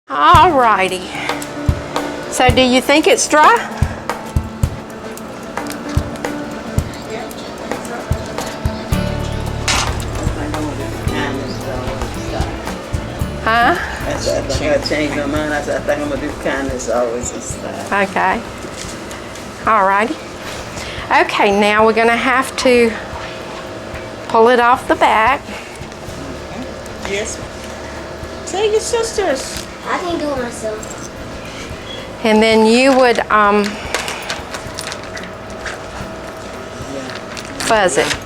Alrighty. So do you think it's dry? Huh? I think I changed my mind. I said, I think I'm going to do kindness always and stuff. Okay. Alrighty. Okay, now we're going to have to pull it off the back. Yes. Say your sisters. I can do it myself. And then you would fuzz it.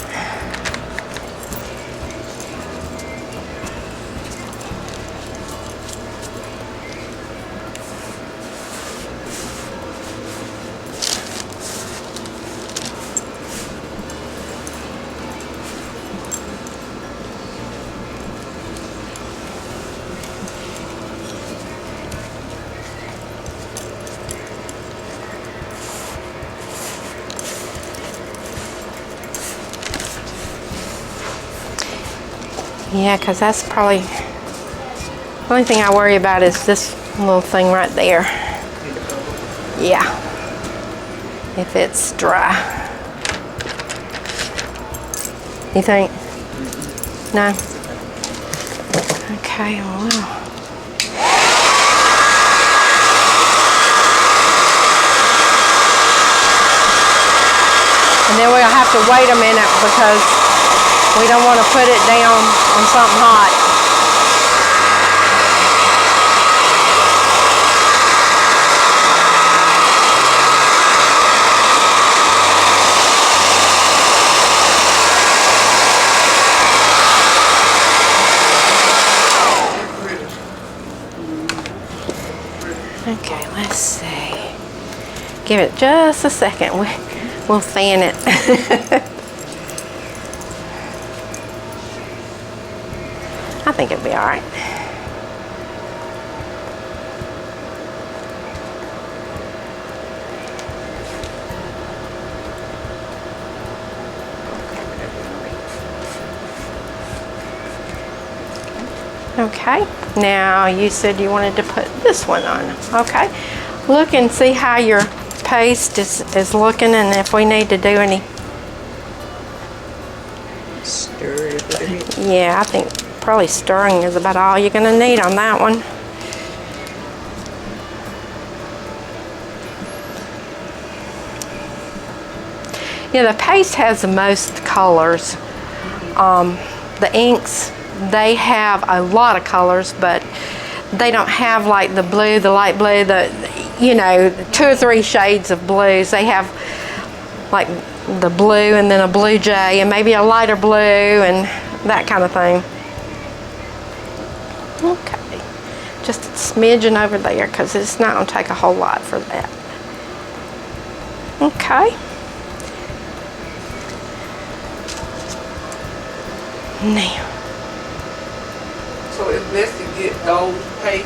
Yeah, because that's probably the only thing I worry about is this little thing right there. Yeah, if it's dry. You think? No? Okay, well. And then we'll have to wait a minute because we don't want to put it down on something hot. Okay, let's see. Give it just a second. We'll fan it. I think it'll be all right. Okay, now you said you wanted to put this one on. Okay, look and see how your paste is looking and if we need to do any. Stir it a little bit. Yeah, I think probably stirring is about all you're going to need on that one. Yeah, the paste has the most colors. The inks, they have a lot of colors, but they don't have like the blue, the light blue, you know, 2 or 3 shades of blues. They have like the blue and then a blue jay and maybe a lighter blue and that kind of thing. Okay, just a smidgen over there because it's not going to take a whole lot for that. Okay. Now. So it's best to get gold paste?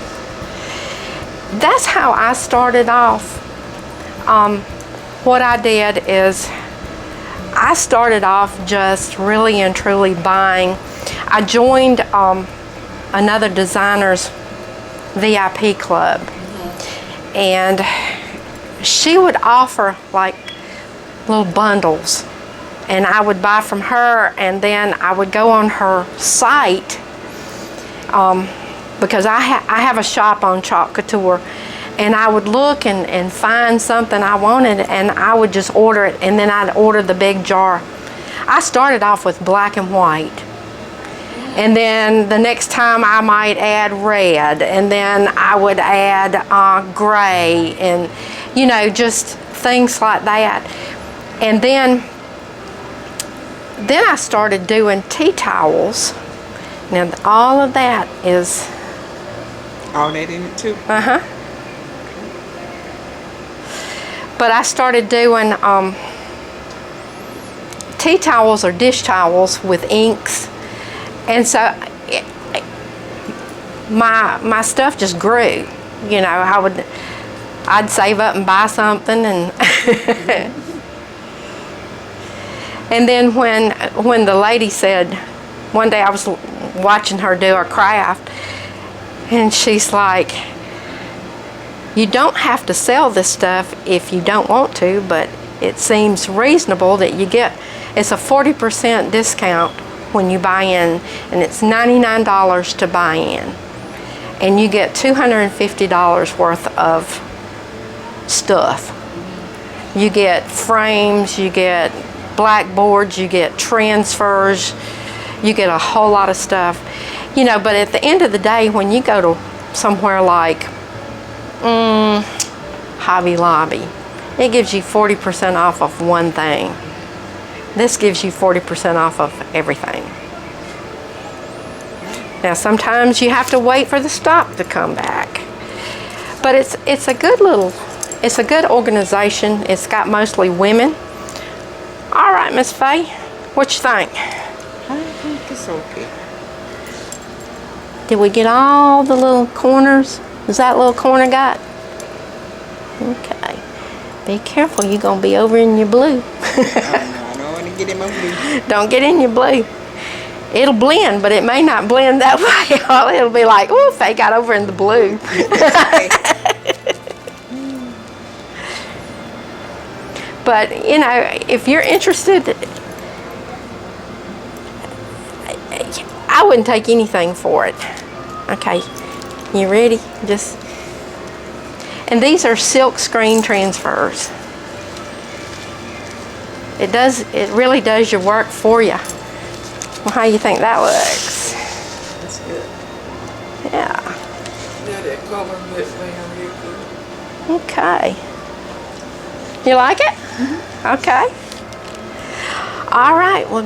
That's how I started off. What I did is I started off just really and truly buying. I joined another designer's VIP club, and she would offer like little bundles, and I would buy from her, and then I would go on her site because I have a shop on Chalk Couture, and I would look and find something I wanted, and I would just order it, and then I'd order the big jar. I started off with black and white. And then the next time I might add red, and then I would add gray, and you know, just things like that. And then I started doing tea towels. Now all of that is All that in it too? uh-huh. But I started doing tea towels or dish towels with inks. And so my stuff just grew. You know, I'd save up and buy something, and and then when the lady said, one day I was watching her do a craft, and she's like, You don't have to sell this stuff if you don't want to, but it seems reasonable that you get, it's a 40% discount when you buy in, and it's $99 to buy in. And you get $250 worth of stuff. You get frames, you get blackboards, you get transfers, you get a whole lot of stuff. You know, but at the end of the day, when you go to somewhere like Hobby Lobby, it gives you 40% off of one thing. This gives you 40% off of everything. Now sometimes you have to wait for the stock to come back. But it's a good organization. It's got mostly women. All right, Miss Faye, what you think? I think it's okay. Did we get all the little corners? Is that little corner got? Okay. Be careful, you're gonna be over in your blue. I don't want to get in my blue. Don't get in your blue. It'll blend, but it may not blend that way. It'll be like, ooh, Faye got over in the blue. But, you know, if you're interested, I wouldn't take anything for it. Okay, you ready? And these are silk screen transfers. It really does your work for you. Well, how you think that looks? That's good. Yeah. Yeah, that color looks real good. Okay. You like it? Mm-hmm. Okay. All right, well,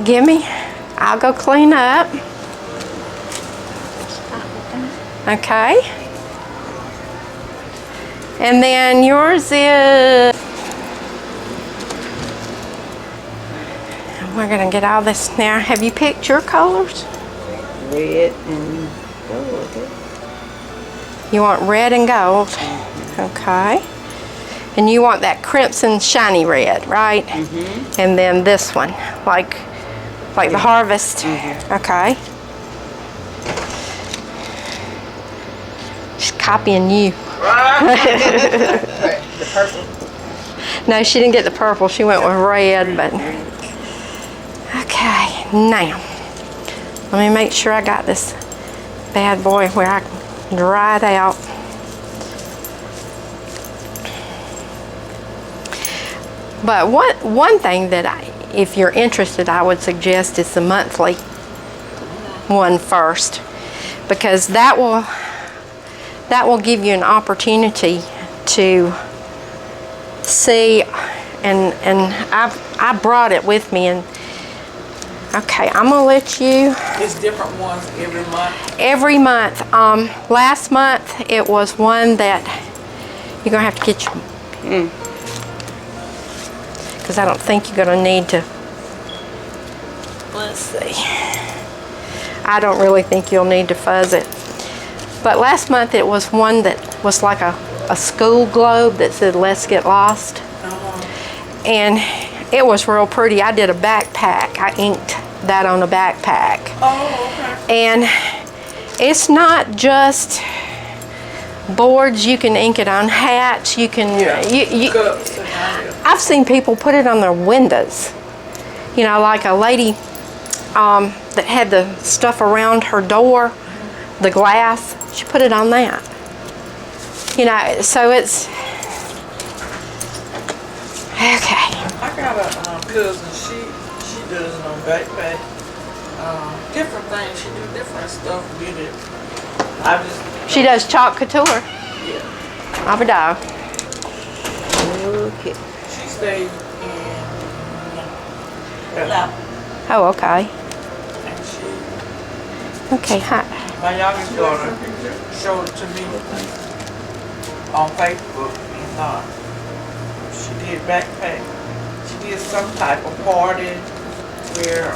I'll go clean up. Okay. And then yours is, we're gonna get all this now. Have you picked your colors? Red and gold. You want red and gold. Okay. And you want that crimson shiny red, right? Mm-hmm. And then this one, like the harvest. Mm-hmm. Okay. She's copying you. The purple. No, she didn't get the purple. She went with red, but. Okay, now, let me make sure I got this bad boy where I can dry it out. But one thing that if you're interested, I would suggest is the monthly one first, because that will give you an opportunity to see, and I brought it with me, and okay, I'm gonna let you. It's different ones every month. Every month. Last month it was one that you're gonna have to get your. Because I don't think you're going to need to. Let's see. I don't really think you'll need to fuzz it. But last month it was one that was like a school globe that said "Let's Get Lost." And it was real pretty. I did a backpack. I inked that on a backpack. Oh, okay. And it's not just boards. You can ink it on hats. You can. Cups and all. I've seen people put it on their windows. You know, like a lady that had the stuff around her door, the glass, she put it on that. You know, so it's, okay. I got a cousin, she does it on backpack. Different things, she do different stuff with it. She does chalk couture. Yeah. Of a dog. Okay. She stays in Atlanta. Oh, okay. And she, Okay, hi. my youngest daughter showed it to me on Facebook, and she did backpack. She did some type of party where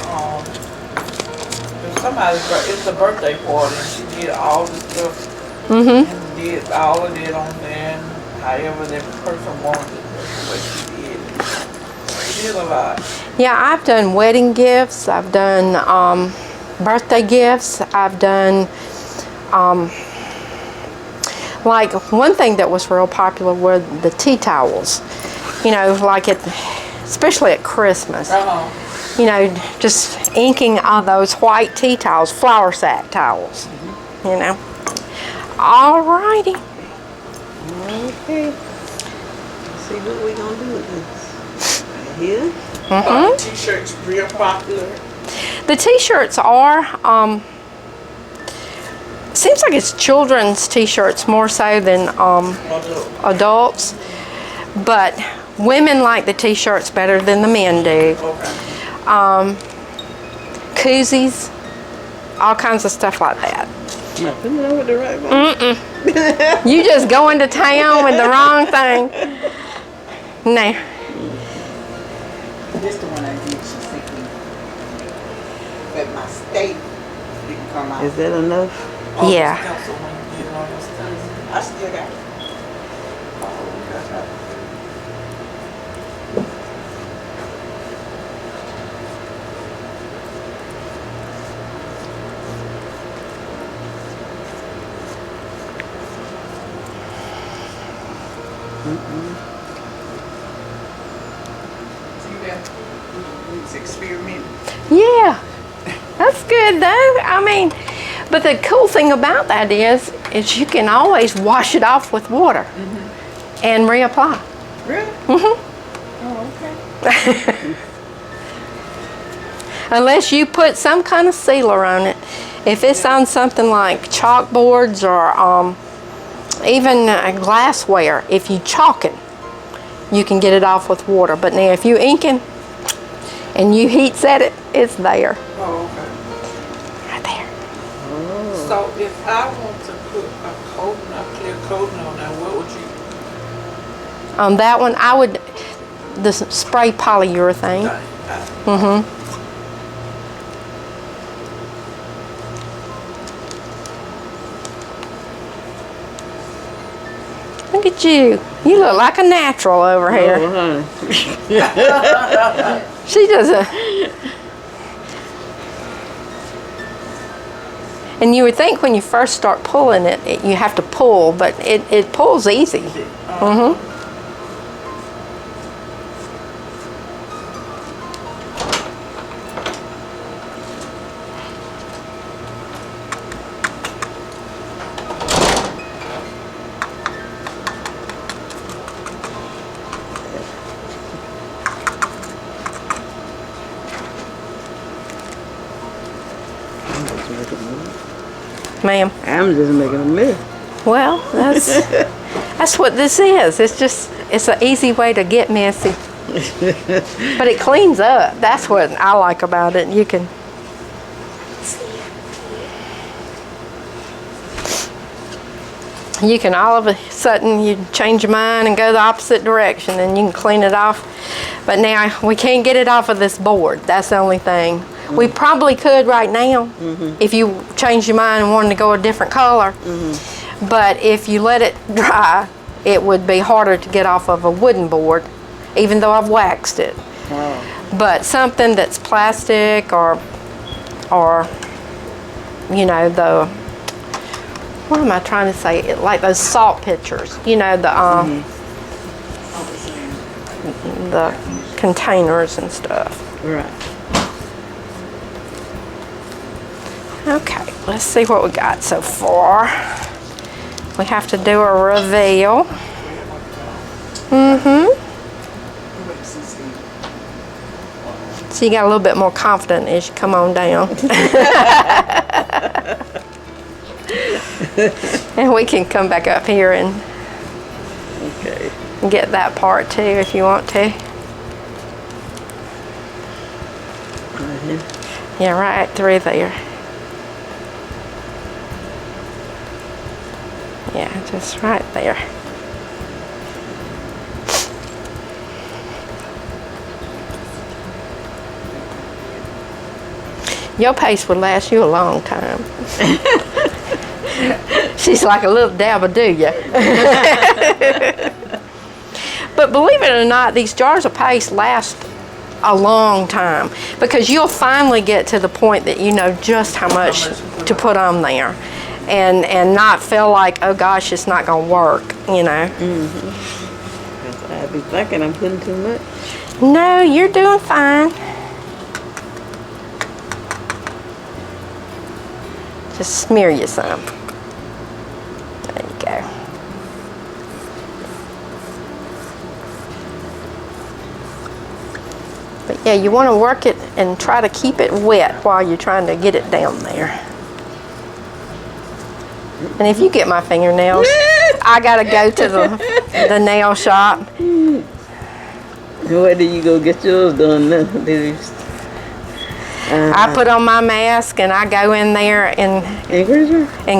it's a birthday party, and she did all the stuff and did all of it on there, and however that person wanted it, that's what she did. She did a lot. Yeah, I've done wedding gifts. I've done birthday gifts. I've done like one thing that was real popular were the tea towels. You know, like especially at Christmas. You know, just inking on those white tea towels, flour sack towels. You know. Alrighty. Okay. Let's see what we gonna do with this. Right here. T-shirts real popular. The t-shirts are, seems like it's children's t-shirts more so than adults. But women like the t-shirts better than the men do. Koozies, all kinds of stuff like that. Nothing wrong with the right one. You just go into town with the wrong thing. No. This the one I did. She sent me. But my state didn't come out. Is that enough? Yeah. I still got it. Experimenting. Yeah, that's good though. I mean, but the cool thing about that is you can always wash it off with water and reapply. Really? Oh, okay. Unless you put some kind of sealer on it. If it's on something like chalkboards or even glassware, if you chalk it, you can get it off with water. But now if you inking and you heat set it, it's there. Oh, okay. Right there. So if I want to put a coating, a clear coating on that, what would you? On that one, I would spray polyurethane. Look at you. You look like a natural over here. Oh, honey. She does a... And you would think when you first start pulling it, you have to pull, but it pulls easy. Ma'am. I'm just making a mess. Well, that's what this is. It's an easy way to get messy. But it cleans up. That's what I like about it. You can all of a sudden you change your mind and go the opposite direction and you can clean it off. But now we can't get it off of this board. That's the only thing. We probably could right now if you change your mind and wanted to go a different color. But if you let it dry, it would be harder to get off of a wooden board, even though I've waxed it. But something that's plastic or you know, what am I trying to say? Like those salt pitchers, you know, the containers and stuff. Right. Okay, let's see what we got so far. We have to do a reveal. So you got a little bit more confident as you come on down. And we can come back up here and get that part too if you want to. Right here. Yeah, right through there. Yeah, just right there. Your paste would last you a long time. She's like a little dabber, do ya? But believe it or not, these jars of paste last a long time because you'll finally get to the point that you know just how much to put on there. and not feel like, oh gosh, it's not gonna work, you know. I'd be thinking I'm putting too much. No, you're doing fine. Just smear you some. There you go. But yeah, you want to work it and try to keep it wet while you're trying to get it down there. And if you get my fingernails, I gotta go to the nail shop. Where do you go get yours done now? I put on my mask and I go in there in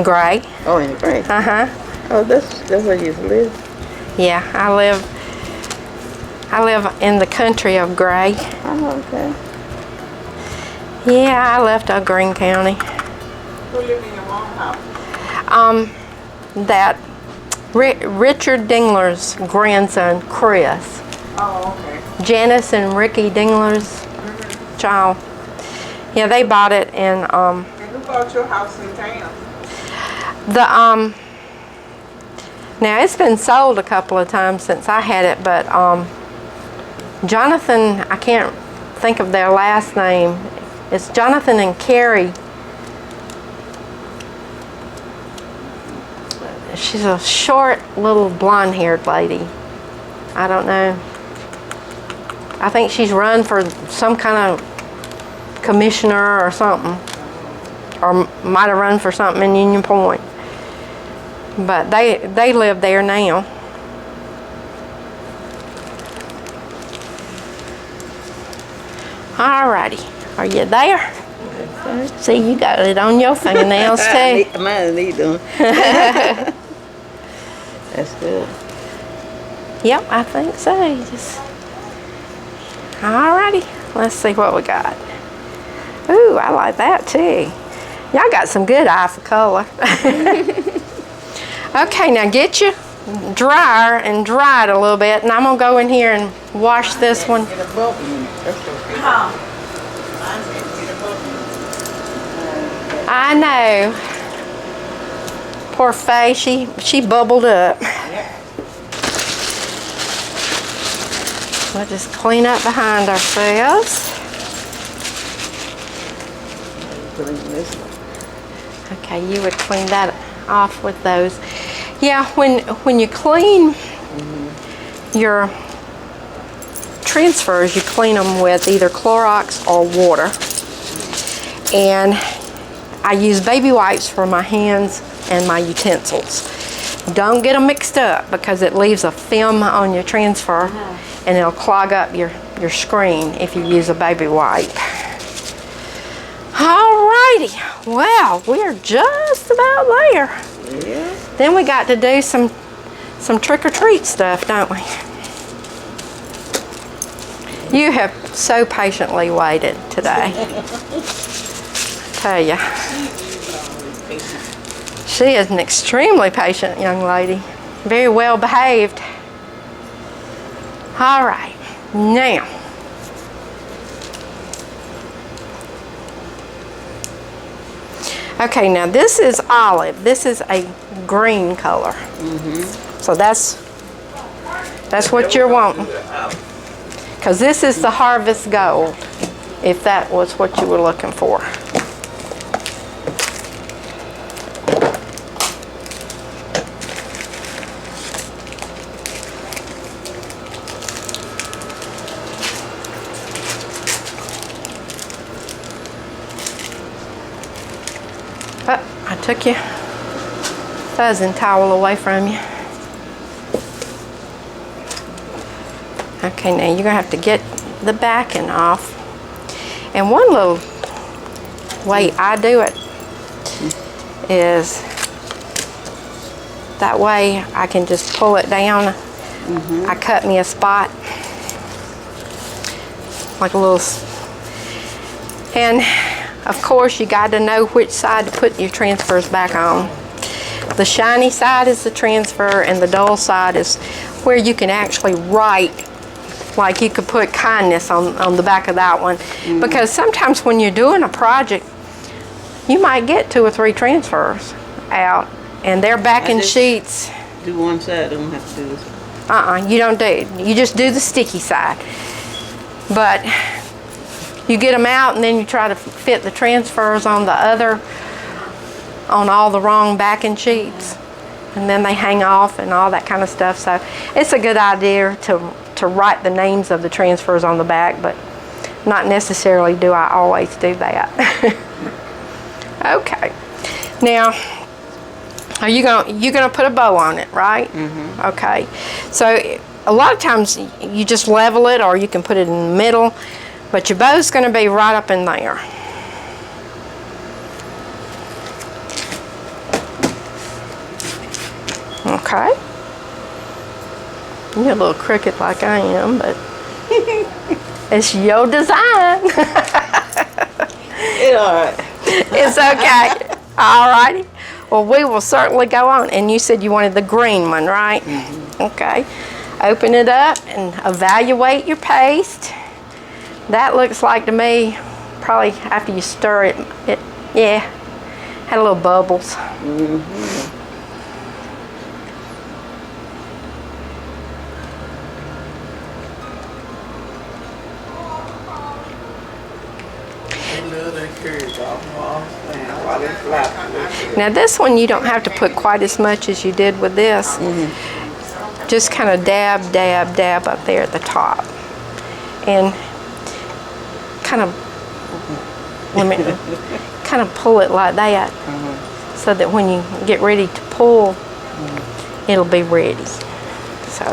gray. Oh, in gray. Uh-huh. Oh, that's where you live. Yeah, I live in the country of Gray. Oh, okay. Yeah, I left Greene County. Who live in your mom's house? That Richard Dingler's grandson, Chris. Oh, okay. Janice and Ricky Dingler's child. Yeah, they bought it and And who bought your house in town? now it's been sold a couple of times since I had it, but Jonathan, I can't think of their last name. It's Jonathan and Carrie. She's a short little blonde-haired lady. I don't know. I think she's run for some kind of commissioner or something, or might have run for something in Union Point. But they live there now. Alrighty, are you there? See, you got it on your fingernails too. Mine need them. That's good. Yep, I think so. Alrighty, let's see what we got. Ooh, I like that too. Y'all got some good eye for color. Okay, now get your dryer and dry it a little bit, and I'm gonna go in here and wash this one. Get a bubble. That's okay. Mine's gonna get a bubble. I know. Poor Faye, she bubbled up. We'll just clean up behind ourselves. Okay, you would clean that off with those. Yeah, when you clean your transfers, you clean them with either Clorox or water. And I use baby wipes for my hands and my utensils. Don't get them mixed up because it leaves a film on your transfer and it'll clog up your screen if you use a baby wipe. Alrighty, well, we're just about there. Yeah. Then we got to do some trick-or-treat stuff, don't we? You have so patiently waited today. Tell ya. She is an extremely patient young lady. Very well behaved. All right, now. Okay, now this is olive. This is a green color. So that's what you're wanting. Because this is the harvest gold, if that was what you were looking for. Oh, I took your fuzzing towel away from you. Okay, now you're gonna have to get the backing off. And one little way I do it is that way I can just pull it down. I cut me a spot, like a little, and of course you got to know which side to put your transfers back on. The shiny side is the transfer and the dull side is where you can actually write. Like you could put kindness on the back of that one. Because sometimes when you're doing a project, you might get 2 or 3 transfers. out, and they're backing sheets. Do one side, don't have to do this one. You don't do it. You just do the sticky side. But you get them out and then you try to fit the transfers on the other, on all the wrong backing sheets. And then they hang off and all that kind of stuff. So it's a good idea to write the names of the transfers on the back, but not necessarily do I always do that. Okay. Now, you're gonna put a bow on it, right? Mm-hmm. Okay. So a lot of times you just level it, or you can put it in the middle, but your bow's gonna be right up in there. Okay. You're a little crooked like I am, but it's your design. It's all right. It's okay. All righty. Well, we will certainly go on. And you said you wanted the green one, right? Mm-hmm. Okay. Open it up and evaluate your paste. That looks like to me, probably after you stir it, yeah, had a little bubbles. Mm-hmm. Now this one you don't have to put quite as much as you did with this. Mm-hmm. Just kind of dab, dab, dab up there at the top. And kind of, kind of pull it like that, mm-hmm. so that when you get ready to pull, mm-hmm. it'll be ready. So,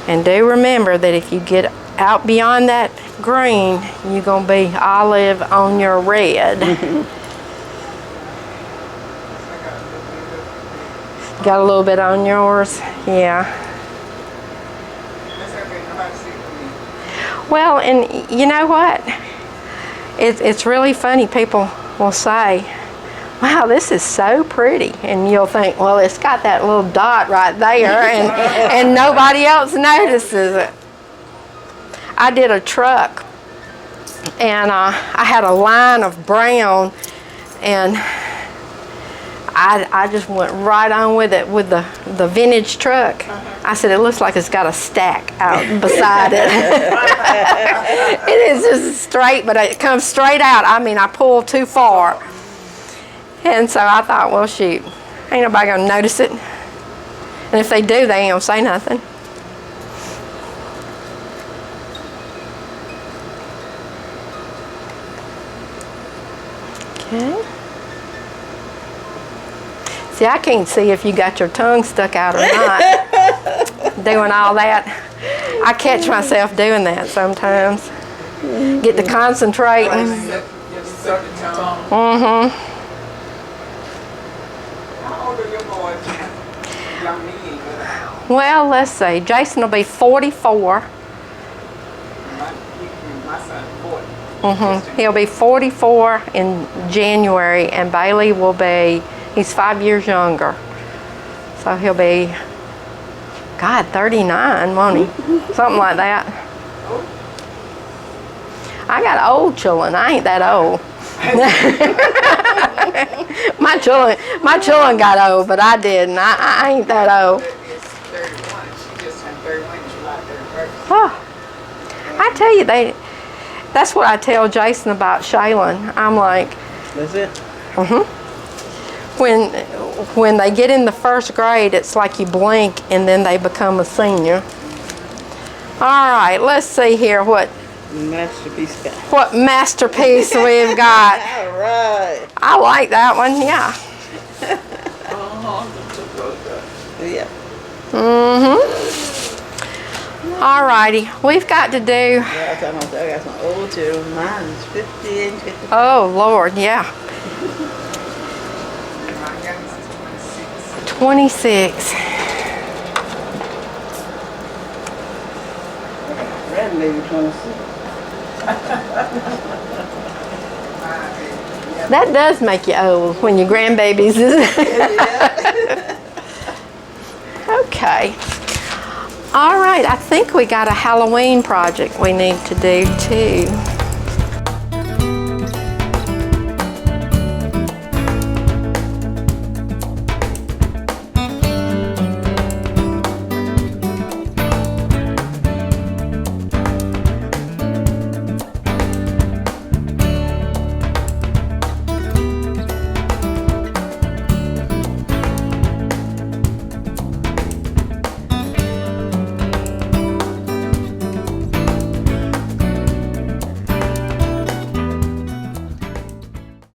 and do remember that if you get out beyond that green, you're gonna be olive on your red. Got a little bit on yours? Yeah. Well, and you know what? It's really funny. People will say, wow, this is so pretty. And you'll think, well, it's got that little dot right there, and nobody else notices it. I did a truck, and I had a line of brown, and I just went right on with it with the vintage truck. I said, it looks like it's got a stack out beside it. It is just straight, but it comes straight out. I mean, I pulled too far. And so I thought, well, shoot, ain't nobody gonna notice it. And if they do, they ain't gonna say nothing. Okay. See, I can't see if you got your tongue stuck out or not. Doing all that. I catch myself doing that sometimes. Get to concentrating. Mm-hmm. How old are your boys? Young men. Well, let's see. Jason will be 44. My son, 40. Mm-hmm. He'll be 44 in January, and Bailey will be, he's 5 years younger. So he'll be, God, 39, won't he? Something like that. I got old children. I ain't that old. my children got old, but I didn't. I ain't that old. It's 31. She just turned 31 July 31st. Oh, I tell you, that's what I tell Jason about Shaylin. I'm like, That's it? mm-hmm. When they get in the first grade, it's like you blink and then they become a senior. All right, let's see here what Masterpiece guy. what masterpiece we've got. All right. I like that one, yeah. Yeah. Mm-hmm. All righty, we've got to do. Yeah, I got some old too. Mine is 50 and 50. Oh Lord, yeah. 26. Grandbaby 26. That does make you old when your grandbabies is. Okay. All right, I think we got a Halloween project we need to do too.